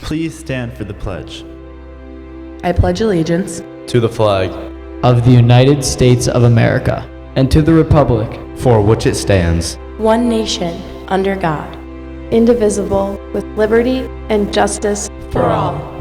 Please stand for the pledge. I pledge allegiance to the flag of the United States of America and to the republic for which it stands, one nation, under God, indivisible, with liberty and justice for all.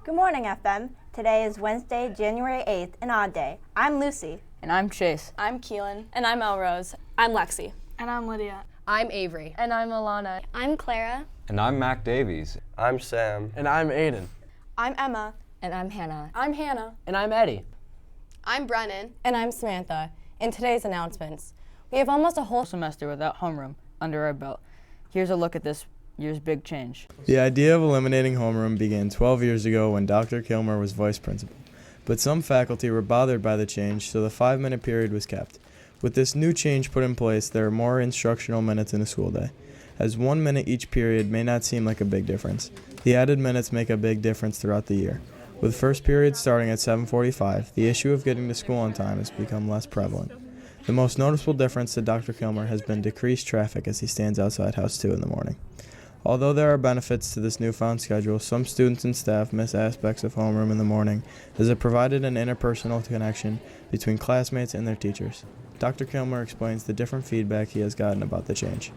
Good morning, FM. Today is Wednesday, January 8th, an odd day. I'm Lucy. And I'm Chase. I'm Keelan. And I'm Elrose. I'm Lexi. And I'm Lydia. I'm Avery. And I'm Alana. I'm Clara. And I'm Mac Davies. I'm Sam. And I'm Aiden. I'm Emma. And I'm Hannah. I'm Hannah. And I'm Eddie. I'm Brennan. And I'm Samantha. In today's announcements, we have almost a whole semester without homeroom under our belt. Here's a look at this year's big change. The idea of eliminating homeroom began 12 years ago when Dr. Kilmer was vice principal, but some faculty were bothered by the change, so the 5-minute period was kept. With this new change put in place, there are more instructional minutes in a school day. As 1 minute each period may not seem like a big difference, the added minutes make a big difference throughout the year. With first period starting at 7:45, the issue of getting to school on time has become less prevalent. The most noticeable difference to Dr. Kilmer has been decreased traffic as he stands outside House 2 in the morning. Although there are benefits to this newfound schedule, some students and staff miss aspects of homeroom in the morning as it provided an interpersonal connection between classmates and their teachers. Dr. Kilmer explains the different feedback he has gotten about the change.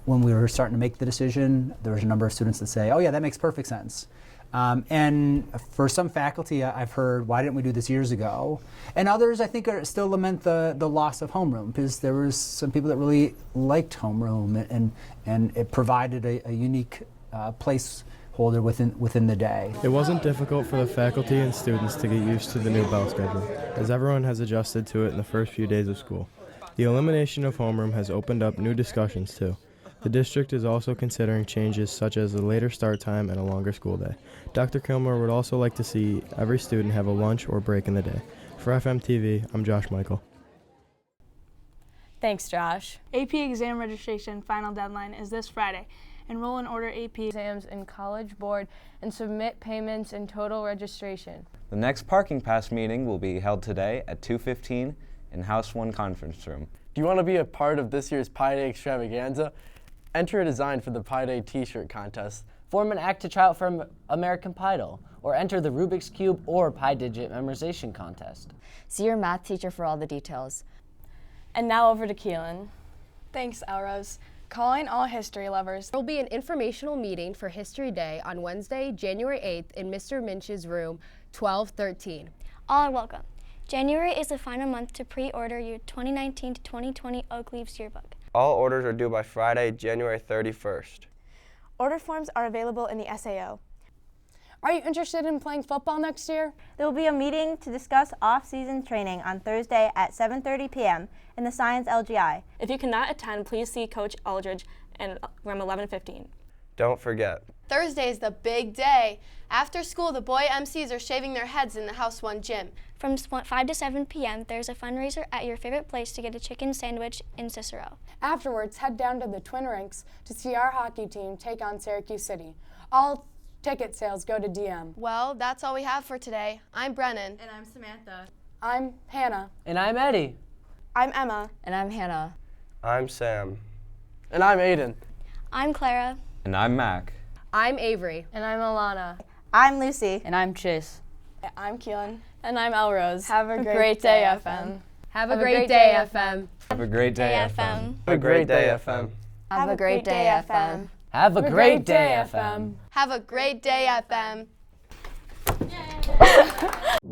When we were starting to make the decision, there was a number of students that say, oh yeah, that makes perfect sense. And for some faculty, I've heard, why didn't we do this years ago? And others, I think, still lament the loss of homeroom, because there was some people that really liked homeroom, and it provided a unique placeholder within the day. It wasn't difficult for the faculty and students to get used to the new bell schedule, as everyone has adjusted to it in the first few days of school. The elimination of homeroom has opened up new discussions, too. The district is also considering changes such as a later start time and a longer school day. Dr. Kilmer would also like to see every student have a lunch or break in the day. For FMTV, I'm Josh Michael. Thanks, Josh. AP exam registration final deadline is this Friday. Enroll and order AP exams in College Board and submit payments and total registration. The next Parking Pass meeting will be held today at 2:15 in House 1 conference room. Do you want to be a part of this year's Pi Day extravaganza? Enter a design for the Pi Day t-shirt contest. Form an act to try out for American Idol, or enter the Rubik's Cube or Pi Digit memorization contest. See your math teacher for all the details. And now over to Keelan. Thanks, Elrose. Calling all history lovers. There will be an informational meeting for History Day on Wednesday, January 8th in Mr. Minch's room, 1213. All are welcome. January is the final month to pre-order your 2019 to 2020 Oak Leaves yearbook. All orders are due by Friday, January 31st. Order forms are available in the SAO. Are you interested in playing football next year? There will be a meeting to discuss off-season training on Thursday at 7:30 p.m. in the Science LGI. If you cannot attend, please see Coach Aldridge in room 1115. Don't forget. Thursday is the big day. After school, the boy MCs are shaving their heads in the House 1 gym. From 5 to 7 p.m., there's a fundraiser at your favorite place to get a chicken sandwich in Cicero. Afterwards, head down to the Twin Rinks to see our hockey team take on Syracuse City. All ticket sales go to DM. Well, that's all we have for today. I'm Brennan. And I'm Samantha. I'm Hannah. And I'm Eddie. I'm Emma. And I'm Hannah. I'm Sam. And I'm Aiden. I'm Clara. And I'm Mac. I'm Avery. And I'm Alana. I'm Lucy. And I'm Chase. I'm Keelan. And I'm Elrose. Have a great day, FM. Have a great day, FM. Have a great day, FM. Have a great day, FM. Have a great day, FM. Have a great day, FM. Have a great day, FM. Yay.